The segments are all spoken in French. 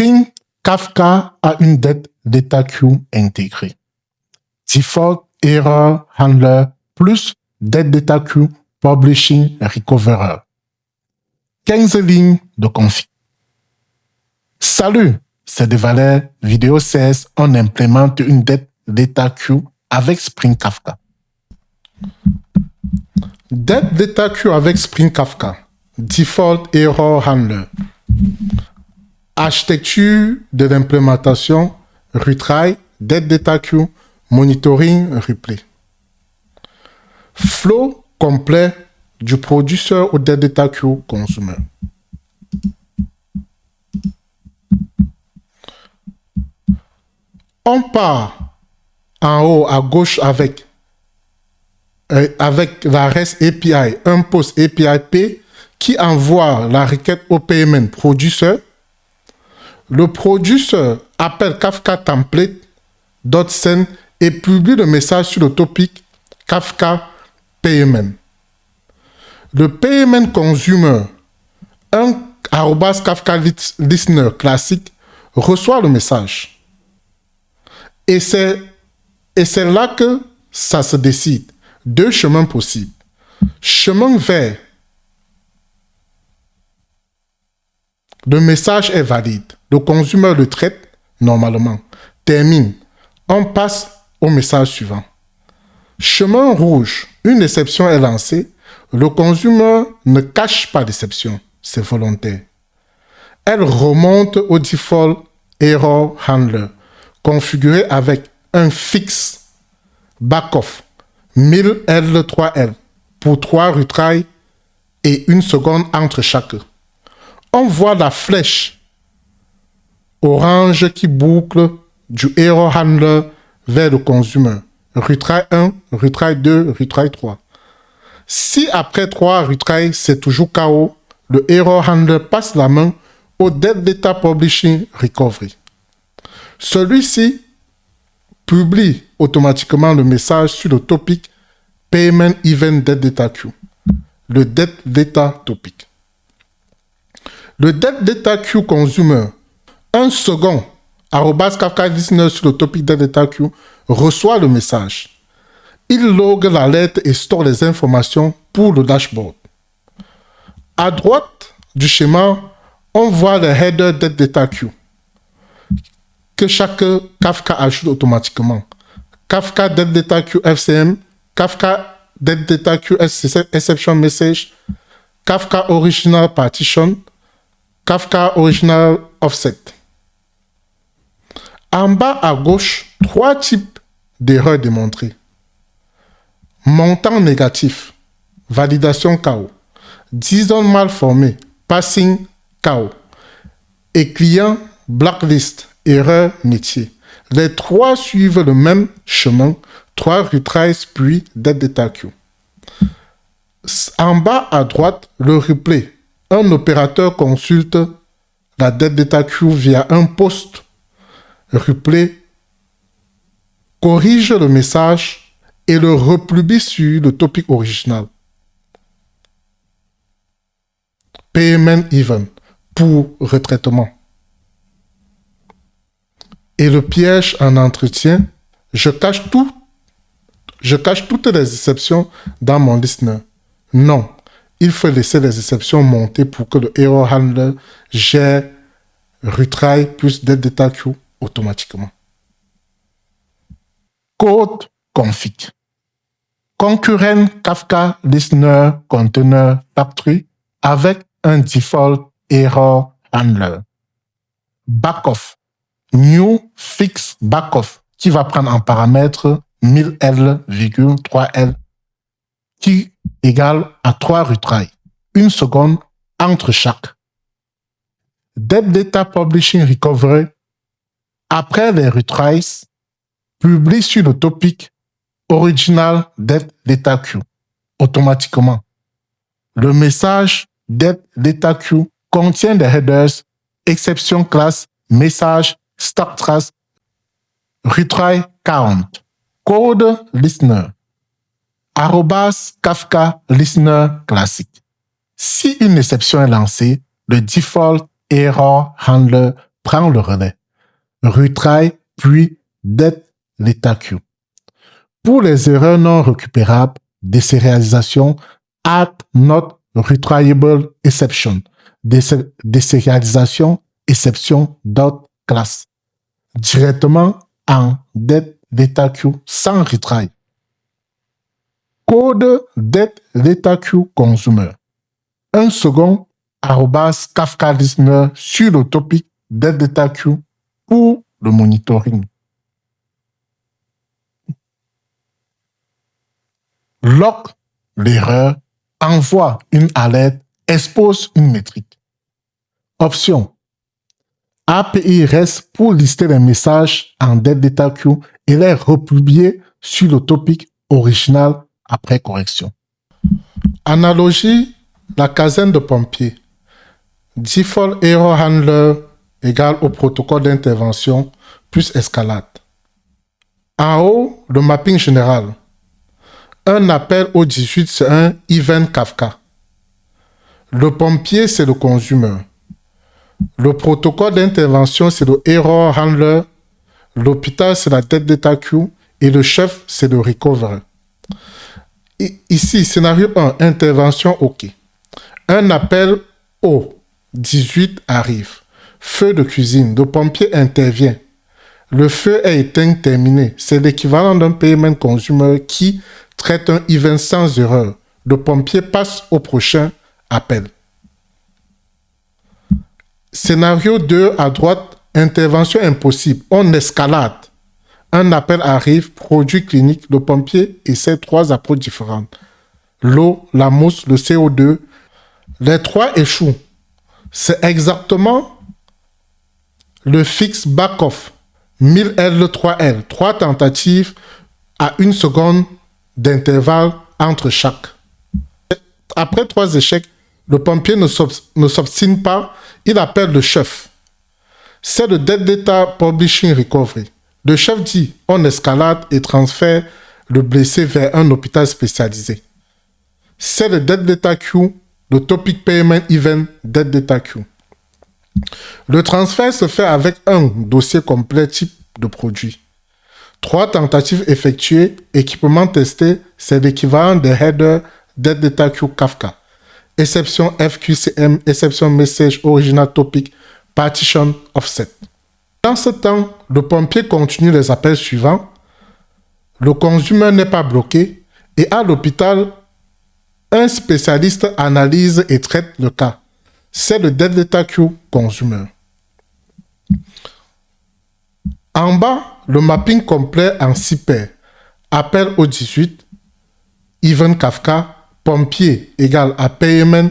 Spring Kafka a une dead data queue intégrée. Default Error Handler plus dead data queue Publishing Recoverer. 15 lignes de config. Salut, c'est de Valère, vidéo 16, on implémente une dead data queue avec Spring Kafka. Dead data queue avec Spring Kafka. Default Error Handler. Architecture de l'implémentation, retry, dead data queue, monitoring, replay. Flow complet du producteur au dead data queue consumer. On part en haut à gauche avec la REST API, un post API P qui envoie la requête au payment producer. Le producer appelle Kafka template.send et publie le message sur le topic Kafka payment. Le payment consumer, un @Kafka listener classique, reçoit le message. Et c'est là que ça se décide. Deux chemins possibles. Chemin vert. Le message est valide. Le consumer le traite normalement. Termine. On passe au message suivant. Chemin rouge. Une exception est lancée. Le consumer ne cache pas l'exception. C'est volontaire. Elle remonte au default Error Handler, configuré avec un fixe backoff 1000L3L pour 3 retries et 1 seconde entre chaque. On voit la flèche orange qui boucle du Error Handler vers le consumer. Retry 1, retry 2, retry 3. Si après 3 retries, c'est toujours KO, le Error Handler passe la main au Dead Data Publishing Recovery. Celui-ci publie automatiquement le message sur le topic Payment Event Dead Data Queue, le Dead Data Topic. Le Dead Data Queue Consumer, un second, @Kafka listener sur le topic Dead Data Queue, reçoit le message. Il log l'alerte et store les informations pour le dashboard. À droite du schéma, on voit le header Dead Data Queue que chaque Kafka ajoute automatiquement. Kafka Dead Data Queue FCM, Kafka Dead Data Queue Exception Message, Kafka Original Partition, Kafka Original Offset. En bas à gauche, 3 types d'erreurs démontrées. Montant négatif, validation KO. 10 zones mal formées, passing KO. Et client blacklist, erreur métier. Les 3 suivent le même chemin, 3 retries puis dead data queue. En bas à droite, le replay. Un opérateur consulte la dead data queue via un post. Replay corrige le message et le republie sur le topic original. Payment Event pour retraitement. Et le piège en entretien, je cache toutes les exceptions dans mon listener. Non, il faut laisser les exceptions monter pour que le Error Handler gère retry plus dead data queue automatiquement. Code config. Concurrent Kafka Listener Container Factory avec un default Error Handler. Backoff. New fix backoff qui va prendre en paramètre 1000L,3L qui égale à 3 retries. 1 seconde entre chaque. Dead Data Publishing Recovery après les retries publie sur le topic Original Dead Data Queue automatiquement. Le message Dead Data Queue contient des headers, exception class, message, start trace, retry count, code listener, @Kafka listener classique. Si une exception est lancée, le default Error Handler prend le relais. Retry puis DET-Data Queue. Pour les erreurs non récupérables, désérialisation, add not retriable exception. Désérialisation, exception dot class. Directement en DET-Data Queue sans retry. Code DET-Data Queue consumer. 1 second @Kafka Listener sur le topic DET-Data Queue pour le monitoring. Lock l'erreur, envoie une alerte, expose une métrique. Option. API REST pour lister les messages en DET-Data Queue et les republier sur le topic original après correction. Analogie, la caserne de pompiers. Default Error Handler égale au protocole d'intervention plus escalade. En haut, le mapping général. Un appel au 18, c'est un event Kafka. Le pompier, c'est le consumer. Le protocole d'intervention, c'est le Error Handler. L'hôpital, c'est la DET-Data Queue. Et le chef, c'est le recovery. Ici, scénario 1, intervention OK. Un appel au 18 arrive. Feu de cuisine. Le pompier intervient. Le feu est éteint, terminé. C'est l'équivalent d'un payment consumer qui traite un event sans erreur. Le pompier passe au prochain appel. Scénario 2 à droite, intervention impossible. On escalade. Un appel arrive, produit clinique. Le pompier essaie 3 approches différentes. L'eau, la mousse, le CO2. Les 3 échouent. C'est exactement le fixe back-off. 1000L, 3L. 3 tentatives à 1 seconde d'intervalle entre chaque. Après 3 échecs, le pompier ne s'obstine pas. Il appelle le chef. C'est le DET-Data Publishing Recovery. Le chef dit, on escalade et transfère le blessé vers un hôpital spécialisé. C'est le DET-Data Queue, le Topic Payment Event DET-Data Queue. Le transfert se fait avec un dossier complet type de produit. 3 tentatives effectuées, équipement testé, c'est l'équivalent des headers DET-Data Queue Kafka. Exception FQCM, exception message original topic, partition offset. Dans ce temps, le pompier continue les appels suivants. Le consumer n'est pas bloqué et à l'hôpital, un spécialiste analyse et traite le cas. C'est le DET-Data Queue consumer. En bas, le mapping complet en 6 paires. Appel au 18, event Kafka, pompier égale à payment,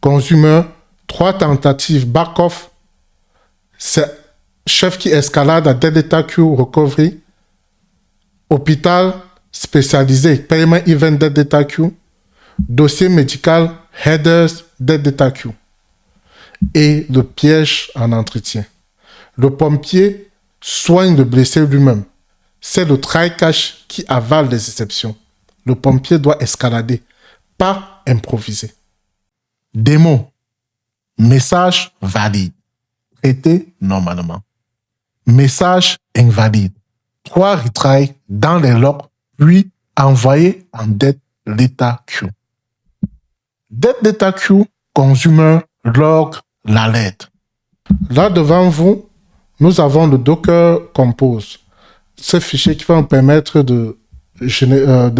consumer, 3 tentatives back-off, c'est chef qui escalade à DET-Data Queue recovery, hôpital spécialisé, payment event DET-Data Queue, dossier médical, headers DET-Data Queue et le piège en entretien. Le pompier soigne le blessé lui-même. C'est le try catch qui avale les exceptions. Le pompier doit escalader, pas improviser. Démo. Message valide. Traité normalement. Message invalide. 3 retries dans les logs, puis envoyé en DET-Data Queue. DET-Data Queue, consumer, log, l'alerte. Là devant vous, nous avons le Docker Compose. Ce fichier qui va me permettre de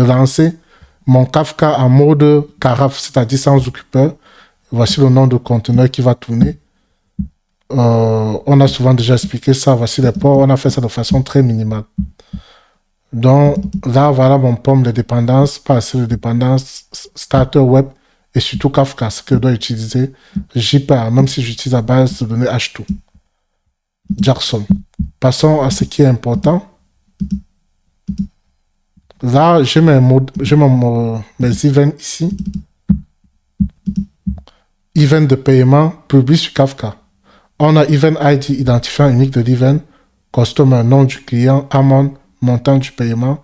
lancer mon Kafka en mode carafe, c'est-à-dire sans occupeur. Voici le nom de conteneur qui va tourner. On a souvent déjà expliqué ça. Voici les ports. On a fait ça de façon très minimale. Donc là, voilà mon pomme de dépendance, pas assez de dépendance, starter web et surtout Kafka, ce que je dois utiliser. JPA, même si j'utilise la base de données H2. Jackson. Passons à ce qui est important. Là, j'ai mes events ici. Event de paiement publié sur Kafka. On a event ID, identifiant unique de l'event, customer, nom du client, amount, montant du paiement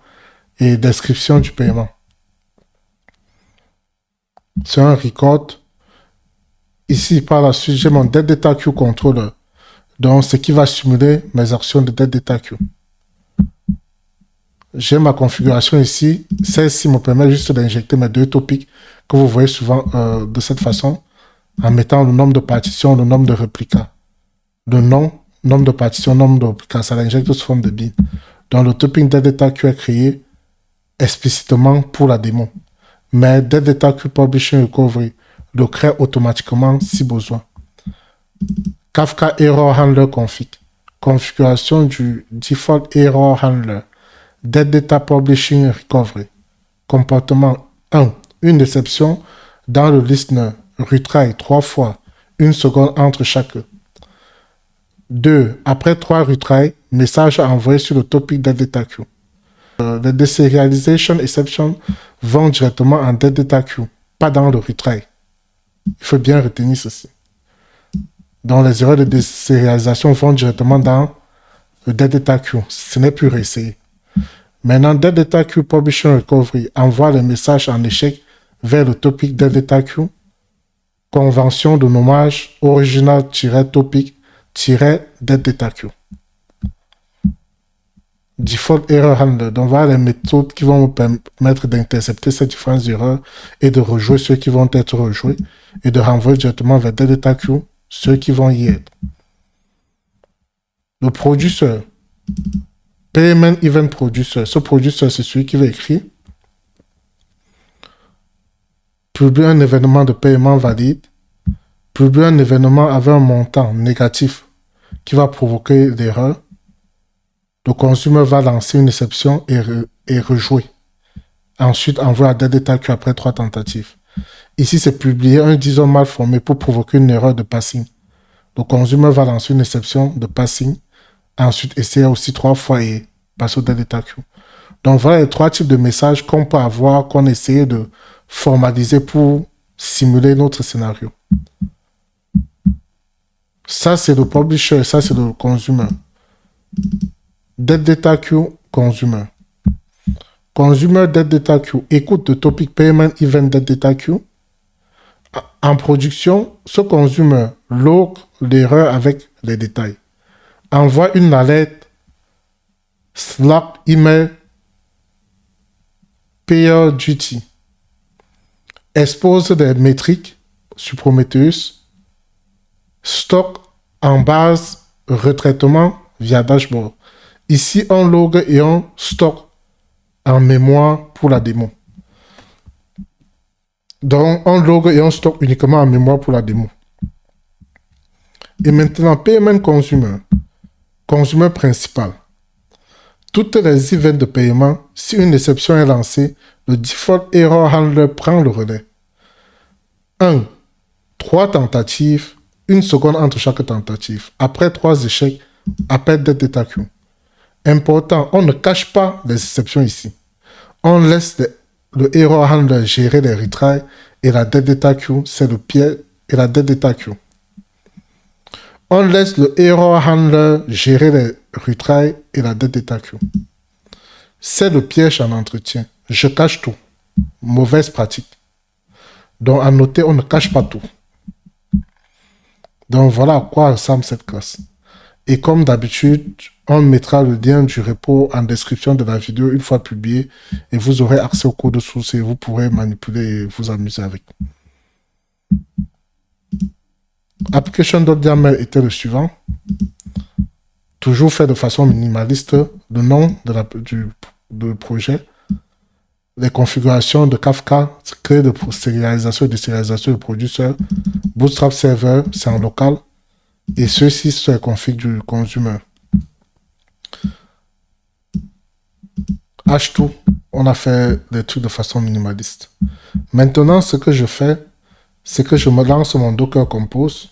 et description du paiement. C'est un record. Ici, par la suite, j'ai mon DET-Data Queue controller. Donc, ce qui va simuler mes actions de DataQ. J'ai ma configuration ici. Celle-ci me permet juste d'injecter mes deux topics que vous voyez souvent de cette façon, en mettant le nombre de partitions, le nombre de réplicas. Le nom, nombre de partitions, nombre de réplicas, ça l'injecte sous forme de bin. Donc, le topic DataQ est créé explicitement pour la démo. Mais DataQ Publishing Recovery le crée automatiquement si besoin. Kafka Error Handler Config. Configuration du Default Error Handler. Data Publishing Recovery. Comportement 1. Une exception dans le listener. Retry 3 fois. 1 seconde entre chaque. 2. Après 3 retry, message envoyé sur le topic DataQ. Les deserialization exceptions vont directement en DataQ, pas dans le retry. Il faut bien retenir ceci. Donc les erreurs de désérialisation vont directement dans le DataQ. Ce n'est plus réessayé. Maintenant, DataQ Publishing Recovery envoie le message en échec vers le topic DataQ. Convention de nommage original-topic-DataQ. Default Error Handler. Donc voilà les méthodes qui vont vous permettre d'intercepter ces différentes erreurs et de rejouer ceux qui vont être rejoués et de renvoyer directement vers DataQ ceux qui vont y être. Le producer. Payment Event Producer. Ce producer, c'est celui qui va écrire. Publier un événement de paiement valide. Publier un événement avec un montant négatif qui va provoquer l'erreur. Le consumer va lancer une exception et rejouer. Ensuite, envoie à DataQ après 3 tentatives. Ici, c'est publier un disons mal formé pour provoquer une erreur de passing. Le consumer va lancer une exception de passing. Ensuite, essayer aussi 3 fois et passer au DataQ. Donc, voilà les 3 types de messages qu'on peut avoir, qu'on essaie de formaliser pour simuler notre scénario. Ça, c'est le publisher, ça, c'est le consumer. DataQ consumer. Consumer DataQ écoute le topic payment event DataQ. En production, ce consumer log l'erreur avec les détails. Envoie une alerte Slack email payer duty. Expose des métriques sur Prometheus. Stock en base retraitement via dashboard. Ici, on log et on stocke en mémoire pour la démo. Donc, on log et on stocke uniquement en mémoire pour la démo. Et maintenant, payment consumer. Consumer principal. Toutes les events de paiement, si une exception est lancée, le default error handler prend le relais. 1. 3 tentatives, 1 seconde entre chaque tentative. Après 3 échecs, appel DataQ. Important, on ne cache pas les exceptions ici. On laisse le error handler gérer les retries et la DataQ, c'est le piège et la DataQ. On laisse le error handler gérer les retries et la DataQ. C'est le piège en entretien. Je cache tout. Mauvaise pratique. Donc, à noter, on ne cache pas tout. Donc, voilà à quoi ressemble cette classe. Et comme d'habitude, on mettra le lien du repo en description de la vidéo une fois publié et vous aurez accès au code source et vous pourrez manipuler et vous amuser avec. Application.yaml était le suivant. Toujours fait de façon minimaliste, le nom du projet, les configurations de Kafka, créer de sérialisation et de sérialisation de producer, Bootstrap Server, c'est en local, et ceux-ci sont les configs du consumer. H2, on a fait des trucs de façon minimaliste. Maintenant, ce que je fais, c'est que je me lance mon Docker Compose.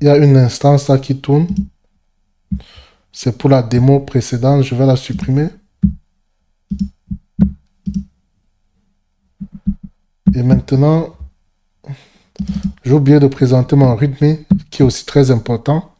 Il y a une instance là qui tourne. C'est pour la démo précédente, je vais la supprimer. Et maintenant, j'ai oublié de présenter mon README qui est aussi très important.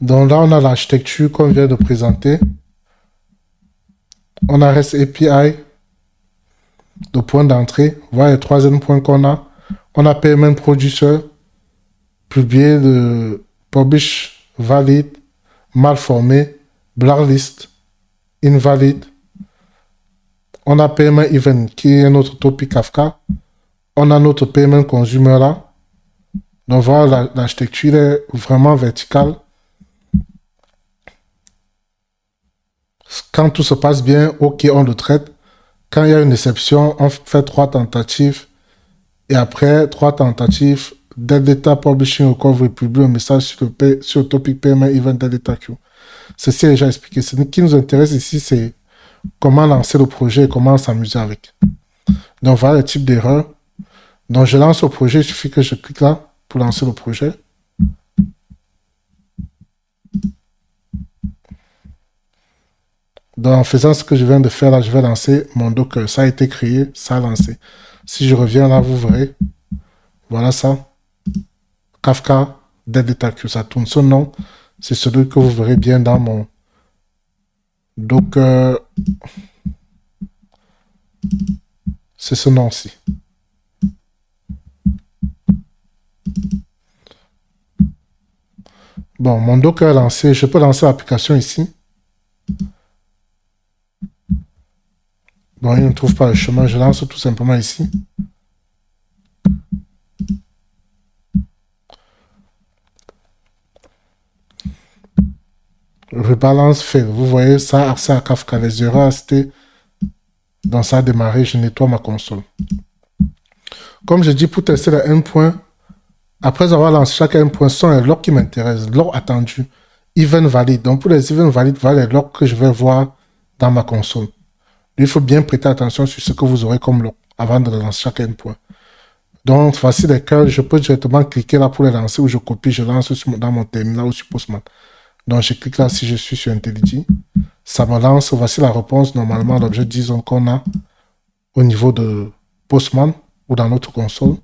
Donc là, on a l'architecture qu'on vient de présenter. On a REST API, le point d'entrée. Voilà le troisième point qu'on a. On a Payment Producer, publié de Publish, Valid, mal formé, Blacklist, Invalid. On a Payment Event, qui est notre topic Kafka. On a notre Payment Consumer là. Donc voilà, l'architecture est vraiment verticale. Quand tout se passe bien, OK, on le traite. Quand il y a une exception, on fait 3 tentatives. Et après 3 tentatives, Dead Data Publishing Recovery publie un message sur le topic Payment Event Dead Data Queue. Ceci est déjà expliqué. Ce qui nous intéresse ici, c'est comment lancer le projet et comment s'amuser avec. Donc voilà le type d'erreur. Donc je lance le projet, il suffit que je clique là pour lancer le projet. Donc en faisant ce que je viens de faire là, je vais lancer mon Docker. Ça a été créé, ça a lancé. Si je reviens là, vous verrez. Voilà ça. Kafka Dead Data Queue, ça tourne. Ce nom, c'est celui que vous verrez bien dans mon Docker. C'est ce nom-ci. Bon, mon Docker est lancé. Je peux lancer l'application ici. Bon, il ne trouve pas le chemin. Je lance tout simplement ici. Rebalance fail. Vous voyez ça, accès à Kafka. Les erreurs, c'était dans ça a démarré. Je nettoie ma console. Comme je dis, pour tester les endpoints, après avoir lancé chaque endpoint, ce sont les logs qui m'intéressent. Logs attendus. Event valide. Donc, pour les events valides, voilà les logs que je vais voir dans ma console. Il faut bien prêter attention sur ce que vous aurez comme log avant de lancer chaque endpoint. Donc, voici lesquels je peux directement cliquer là pour les lancer ou je copie, je lance dans mon terminal ou sur Postman. Donc, je clique là si je suis sur IntelliJ. Ça me lance. Voici la réponse normalement à l'objet, disons, qu'on a au niveau de Postman ou dans notre console.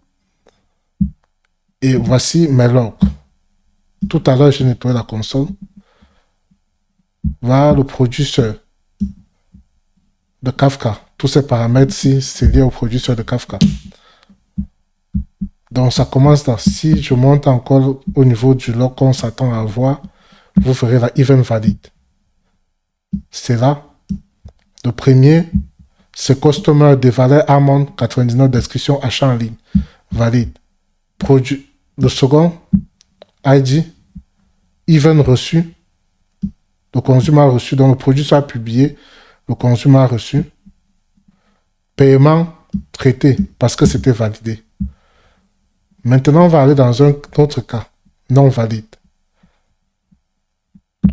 Et voici mes logs. Tout à l'heure, j'ai nettoyé la console. Voilà le producteur de Kafka. Tous ces paramètres-ci, c'est lié au producteur de Kafka. Donc, ça commence là. Si je monte encore au niveau du log qu'on s'attend à voir, vous verrez la event valide. C'est là. Le premier, c'est Customer des valeurs Amon 99 description achat en ligne. Valide. Le second, ID, event reçu. Le consumer reçu. Donc, le produit soit publié. Le consumer reçu. Paiement traité parce que c'était validé. Maintenant, on va aller dans un autre cas, non valide.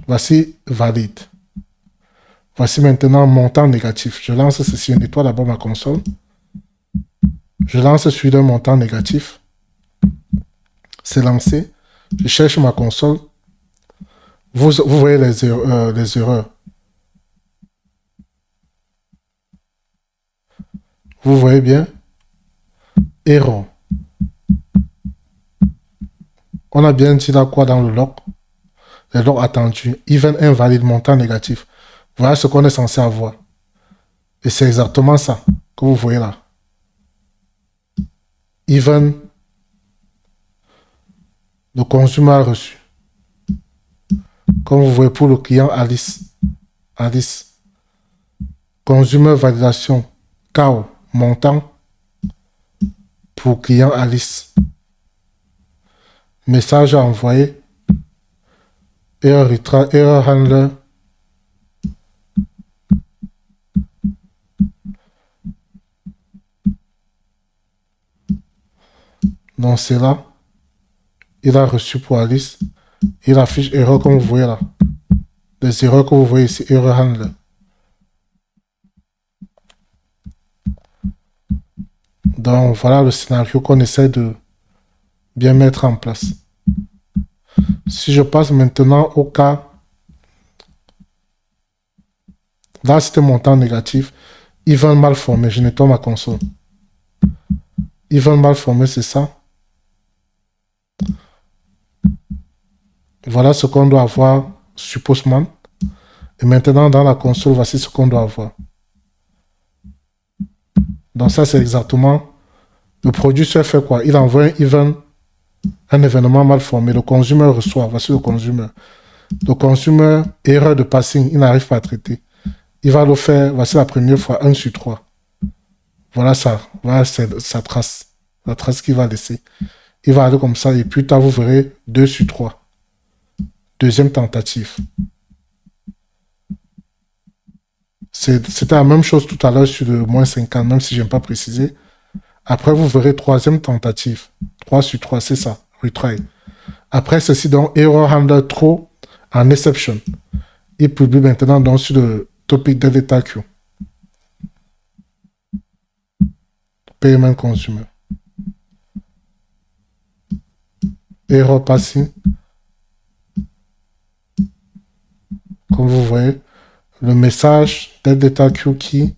Voici valide. Voici maintenant montant négatif. Je lance ceci, je nettoie d'abord ma console. Je lance celui d'un montant négatif. C'est lancé. Je cherche ma console. Vous voyez les erreurs. Vous voyez bien? Erreur. On a bien dit là quoi dans le log? Les logs attendus. Event invalide, montant négatif. Voilà ce qu'on est censé avoir. Et c'est exactement ça que vous voyez là. Event, le consumer reçu. Comme vous voyez pour le client Alice. Alice. Consumer validation. KO. Montant. Pour client Alice. Message à envoyer. Error retry, error handler. Donc c'est là. Il a reçu pour Alice. Il affiche erreur comme vous voyez là. Les erreurs que vous voyez ici, error handler. Donc voilà le scénario qu'on essaie de bien mettre en place. Si je passe maintenant au cas, là c'était montant négatif, event mal formé, je nettoie ma console. Event mal formé, c'est ça. Voilà ce qu'on doit avoir sur Postman. Et maintenant, dans la console, voici ce qu'on doit avoir. Donc ça, c'est exactement... Le producteur fait quoi? Il envoie un événement mal formé. Le consumer reçoit. Voici le consumer. Le consumer, erreur de passing, il n'arrive pas à traiter. Il va le faire, voici la première fois, 1 sur 3. Voilà ça. Voilà sa trace. La trace qu'il va laisser. Il va aller comme ça et plus tard, vous verrez 2 sur 3. Deuxième tentative. C'était la même chose tout à l'heure sur le moins 50, même si je n'ai pas précisé. Après, vous verrez troisième tentative. 3 sur 3, c'est ça. Retry. Après, ceci donc, error handler trop en exception. Il publie maintenant donc sur le topic de data queue. Payment consumer. Error passing. Comme vous voyez, le message data queue qui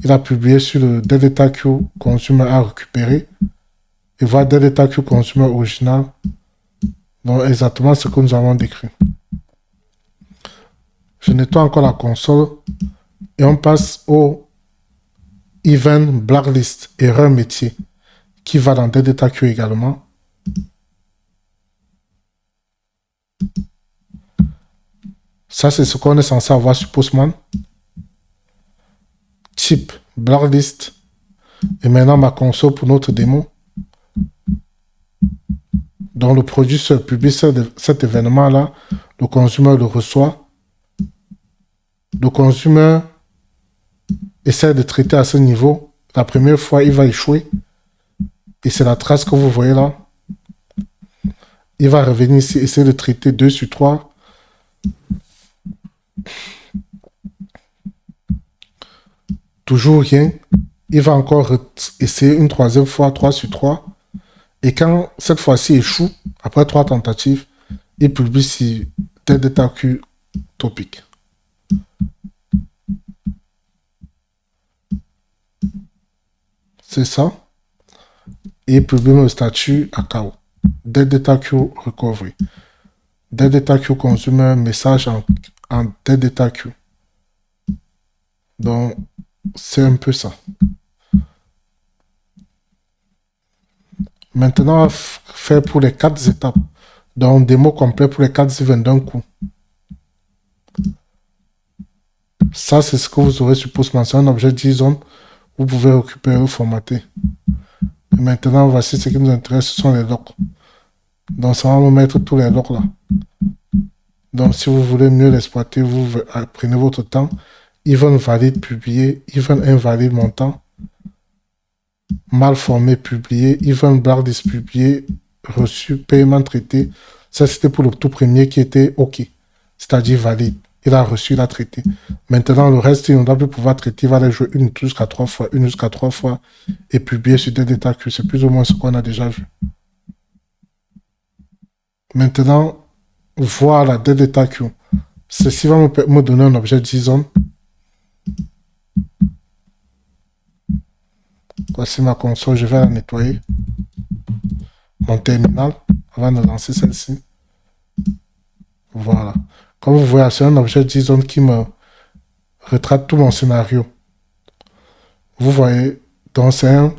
il a publié sur le data queue consumer à récupérer. Et voilà data queue consumer original. Donc exactement ce que nous avons décrit. Je nettoie encore la console et on passe au event blacklist erreur métier qui va dans data queue également. Ça, c'est ce qu'on est censé avoir sur Postman. Type, blacklist. Et maintenant, ma console pour notre démo. Donc, le producteur publie cet événement-là. Le consumer le reçoit. Le consumer essaie de traiter à ce niveau. La première fois, il va échouer. Et c'est la trace que vous voyez là. Il va revenir ici, essayer de traiter 2 sur 3. Toujours rien. Il va encore essayer une troisième fois, 3 sur 3. Et quand cette fois-ci échoue, après 3 tentatives, il publie sur data queue topic. C'est ça. Et il publie le statut à KO. Data queue recovery. Data queue consumer message en data queue. Donc, c'est un peu ça. Maintenant, on va faire pour les 4 étapes. Donc, démo complet pour les 4 events d'un coup. Ça, c'est ce que vous aurez sur Postman. C'est un objet JSON. Vous pouvez récupérer ou formater. Et maintenant, voici ce qui nous intéresse, ce sont les logs. Donc, ça va me mettre tous les logs là. Donc, si vous voulez mieux l'exploiter, vous prenez votre temps. Event valide publié, event invalide montant, mal formé publié, event blacklist publié, reçu, paiement traité. Ça, c'était pour le tout premier qui était OK, c'est-à-dire valide. Il a reçu, il a traité. Maintenant, le reste, il ne doit plus pouvoir traiter. Il va les jouer une jusqu'à 3 fois, une jusqu'à 3 fois et publier sur des data queue. C'est plus ou moins ce qu'on a déjà vu. Maintenant, voilà, des data queue. Ceci va me donner un objet JSON. Voici ma console, je vais la nettoyer. Mon terminal, avant de lancer celle-ci. Voilà. Comme vous voyez, c'est un objet JSON qui me retrace tout mon scénario. Vous voyez, donc c'est un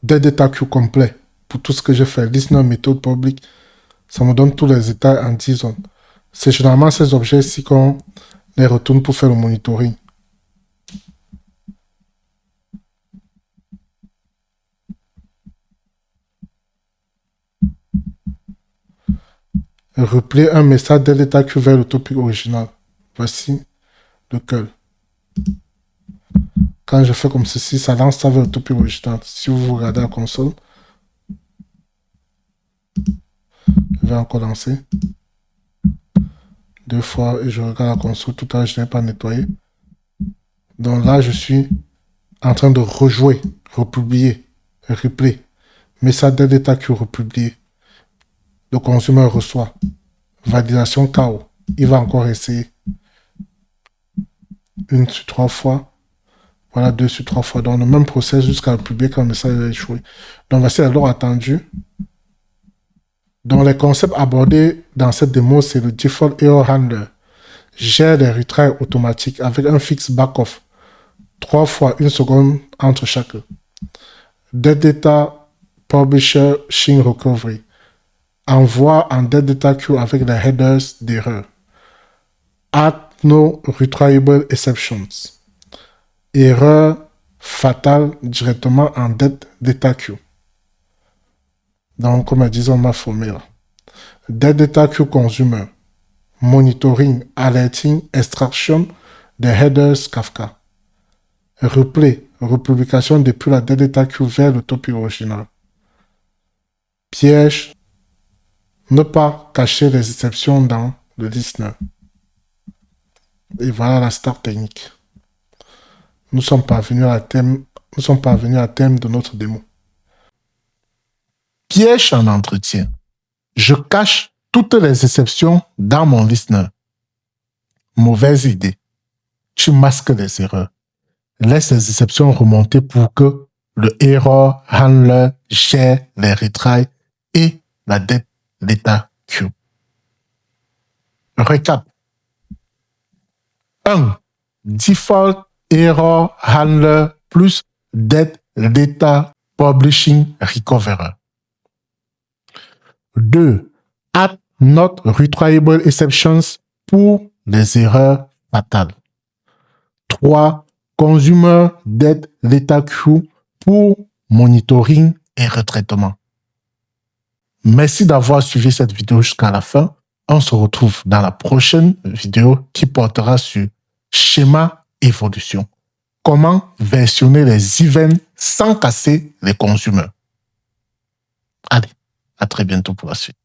data queue complet pour tout ce que je fais. Listener, méthode public, ça me donne tous les états en JSON. C'est généralement ces objets-ci qu'on les retourne pour faire le monitoring. Replier un message de data queue vers le topic original. Voici le curl. Quand je fais comme ceci, ça lance ça vers le topic original. Si vous regardez la console, je vais encore lancer 2 fois et je regarde la console. Tout à l'heure, je n'ai pas nettoyé. Donc là, je suis en train de rejouer, republier, replay. Message de data queue republié. Le consumer reçoit. Validation KO. Il va encore essayer. 1 sur 3 fois. Voilà, 2 sur 3 fois. Dans le même process jusqu'à publier quand le message a échoué. Donc voici la log attendue. Donc, les concepts abordés dans cette démo, c'est le Default Error Handler. Gère les retries automatiques avec un fixe back-off. 3 fois 1 seconde entre chaque. Dead Data Publishing Recovery. Envoie en Dead Data Queue avec les headers d'erreur. Add no retriable exceptions. Erreur fatale directement en Dead Data Queue. Donc, comme disons ma formule. Dead Data Queue Consumer. Monitoring, alerting, extraction des headers Kafka. Replay, republication depuis la Dead Data Queue vers le topic original. Piège, ne pas cacher les exceptions dans le listener. Et voilà la start technique. Nous sommes parvenus à thème de notre démo. Piège en entretien. Je cache toutes les exceptions dans mon listener. Mauvaise idée. Tu masques les erreurs. Laisse les exceptions remonter pour que le error handler gère les retries et la Dead Data Queue. Récap. 1. Default Error Handler plus Dead Data Publishing Recoverer. 2. Add not retriable exceptions pour les erreurs fatales. 3. Consumer Dead Data Queue pour monitoring et retraitement. Merci d'avoir suivi cette vidéo jusqu'à la fin. On se retrouve dans la prochaine vidéo qui portera sur schéma évolution. Comment versionner les events sans casser les consommateurs. Allez, à très bientôt pour la suite.